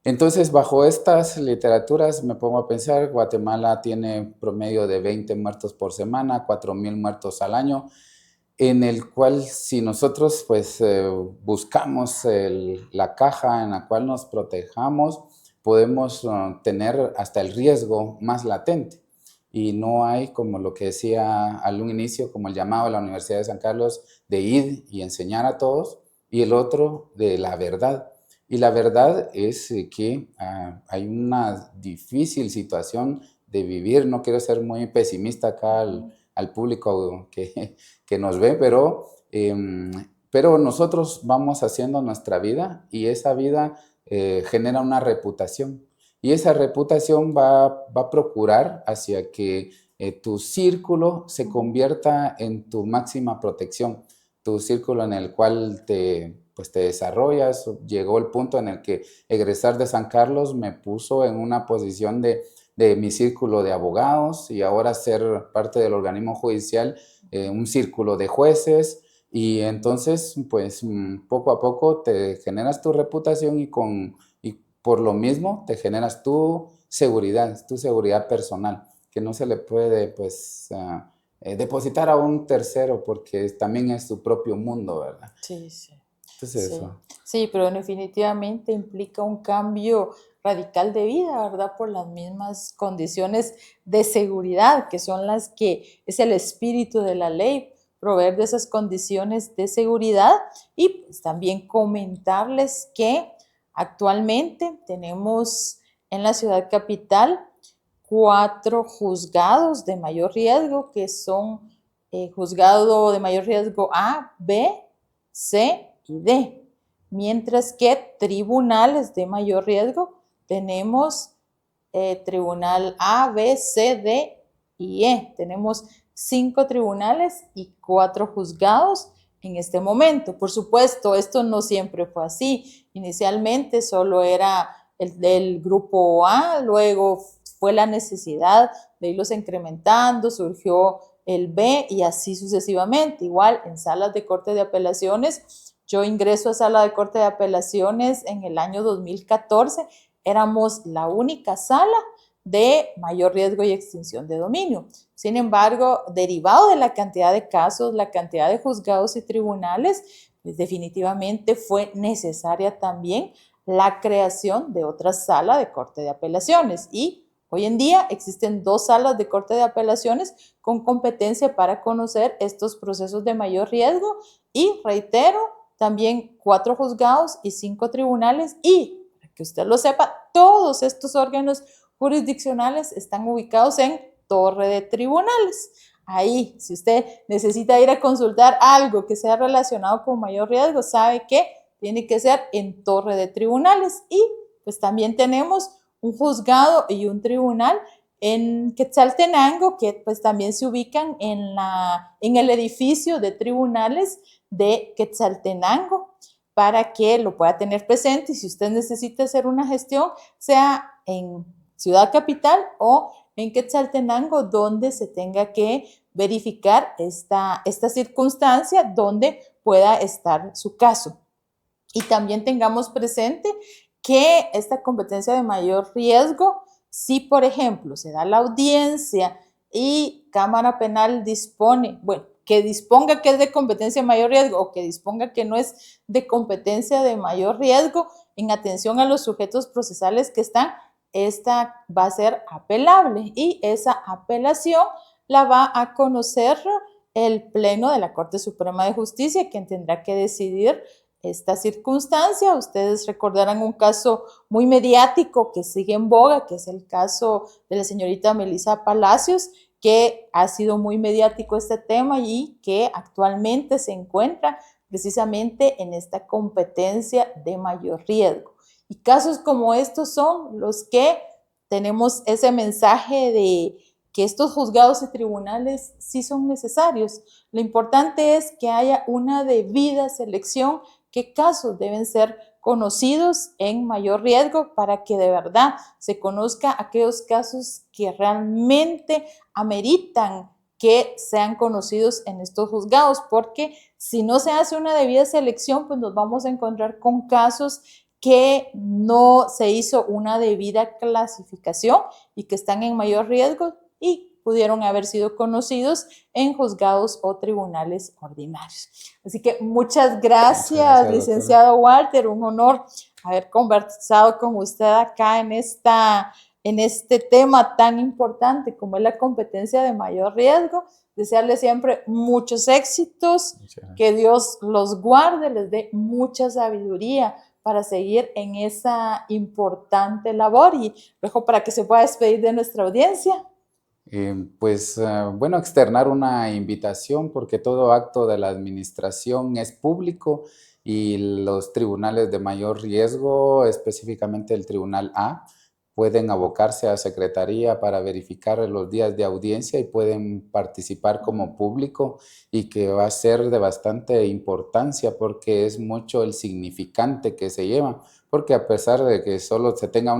Entonces, bajo estas literaturas me pongo a pensar, Guatemala tiene promedio de 20 muertos por semana, 4,000 muertos al año, en el cual si nosotros pues buscamos la caja en la cual nos protejamos, podemos tener hasta el riesgo más latente. Y no hay, como lo que decía al un inicio, como el llamado a la Universidad de San Carlos, de ir y enseñar a todos, y el otro de la verdad. Y la verdad es que hay una difícil situación de vivir. No quiero ser muy pesimista acá al público que nos ve, pero nosotros vamos haciendo nuestra vida y esa vida genera una reputación. Y esa reputación va a procurar hacia que tu círculo se convierta en tu máxima protección, tu círculo en el cual pues te desarrollas. Llegó el punto en el que egresar de San Carlos me puso en una posición de mi círculo de abogados y ahora ser parte del organismo judicial, un círculo de jueces. Y entonces, pues poco a poco te generas tu reputación y por lo mismo te generas tu seguridad personal, que no se le puede pues depositar a un tercero porque también es su propio mundo, ¿verdad?
Sí, sí.
Entonces
Sí,
eso.
sí, pero definitivamente implica un cambio radical de vida, ¿verdad? Por las mismas condiciones de seguridad, que son las que es el espíritu de la ley, proveer de esas condiciones de seguridad y pues también comentarles que actualmente tenemos en la ciudad capital 4 juzgados de mayor riesgo, que son juzgado de mayor riesgo A, B, C y D. Mientras que tribunales de mayor riesgo tenemos tribunal A, B, C, D y E. Tenemos 5 tribunales y 4 juzgados en este momento. Por supuesto, esto no siempre fue así. Inicialmente solo era el del grupo A, luego fue la necesidad de irlos incrementando, surgió el B y así sucesivamente. Igual en salas de corte de apelaciones, yo ingreso a sala de corte de apelaciones en el año 2014, éramos la única sala de mayor riesgo y extinción de dominio. Sin embargo, derivado de la cantidad de casos, la cantidad de juzgados y tribunales, pues definitivamente fue necesaria también la creación de otra sala de corte de apelaciones y hoy en día existen 2 salas de corte de apelaciones con competencia para conocer estos procesos de mayor riesgo y, reitero, también 4 juzgados y 5 tribunales y, para que usted lo sepa, todos estos órganos jurisdiccionales están ubicados en torre de tribunales. Ahí, si usted necesita ir a consultar algo que sea relacionado con mayor riesgo, sabe que tiene que ser en torre de tribunales y pues también tenemos un juzgado y un tribunal en Quetzaltenango que pues también se ubican en el edificio de tribunales de Quetzaltenango para que lo pueda tener presente y si usted necesita hacer una gestión, sea en Ciudad Capital o en Quetzaltenango, donde se tenga que verificar esta circunstancia donde pueda estar su caso. Y también tengamos presente que esta competencia de mayor riesgo, si por ejemplo se da la audiencia y Cámara Penal dispone, bueno, que disponga que es de competencia de mayor riesgo o que disponga que no es de competencia de mayor riesgo, en atención a los sujetos procesales que están, esta va a ser apelable y esa apelación la va a conocer el Pleno de la Corte Suprema de Justicia, quien tendrá que decidir esta circunstancia. Ustedes recordarán un caso muy mediático que sigue en boga, que es el caso de la señorita Melissa Palacios, que ha sido muy mediático este tema y que actualmente se encuentra precisamente en esta competencia de mayor riesgo. Y casos como estos son los que tenemos ese mensaje de que estos juzgados y tribunales sí son necesarios. Lo importante es que haya una debida selección, qué casos deben ser conocidos en mayor riesgo para que de verdad se conozca aquellos casos que realmente ameritan que sean conocidos en estos juzgados, porque si no se hace una debida selección, pues nos vamos a encontrar con casos que no se hizo una debida clasificación y que están en mayor riesgo y pudieron haber sido conocidos en juzgados o tribunales ordinarios. Así que muchas gracias, licenciado Walter, un honor haber conversado con usted acá en este tema tan importante como es la competencia de mayor riesgo. Desearle siempre muchos éxitos, que Dios los guarde, les dé mucha sabiduría para seguir en esa importante labor y dejo para que se pueda despedir de nuestra audiencia.
Bueno, externar una invitación porque todo acto de la administración es público y los tribunales de mayor riesgo, específicamente el Tribunal A, pueden abocarse a Secretaría para verificar los días de audiencia y pueden participar como público y que va a ser de bastante importancia porque es mucho el significante que se lleva. Porque a pesar de que solo se tenga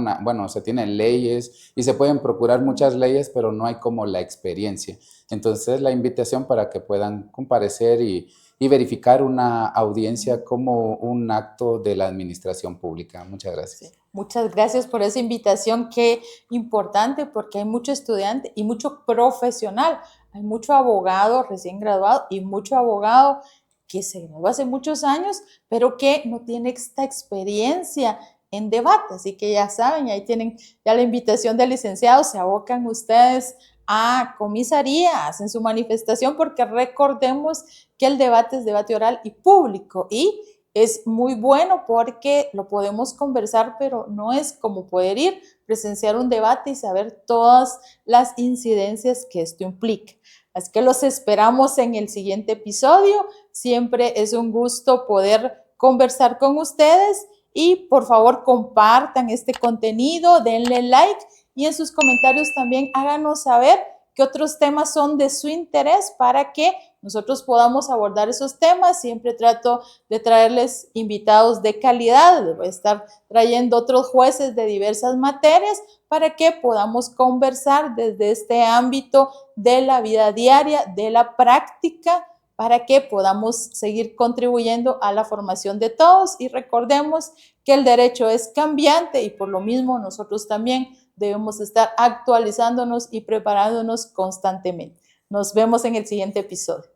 se tienen leyes y se pueden procurar muchas leyes, pero no hay como la experiencia. Entonces, la invitación para que puedan comparecer y verificar una audiencia como un acto de la administración pública. Muchas gracias.
Sí, muchas gracias por esa invitación, qué importante, porque hay mucho estudiante y mucho profesional. Hay mucho abogado recién graduado y mucho abogado que se graduó hace muchos años, pero que no tiene esta experiencia en debate. Así que ya saben, ahí tienen ya la invitación del licenciado, se abocan ustedes a comisaría, hacen su manifestación, porque recordemos que el debate es debate oral y público y es muy bueno porque lo podemos conversar, pero no es como poder ir, presenciar un debate y saber todas las incidencias que esto implica. Así que los esperamos en el siguiente episodio. Siempre es un gusto poder conversar con ustedes y por favor compartan este contenido, denle like y en sus comentarios también háganos saber qué otros temas son de su interés para que nosotros podamos abordar esos temas. Siempre trato de traerles invitados de calidad, les voy a estar trayendo otros jueces de diversas materias para que podamos conversar desde este ámbito de la vida diaria, de la práctica, para que podamos seguir contribuyendo a la formación de todos y recordemos que el derecho es cambiante y por lo mismo nosotros también debemos estar actualizándonos y preparándonos constantemente. Nos vemos en el siguiente episodio.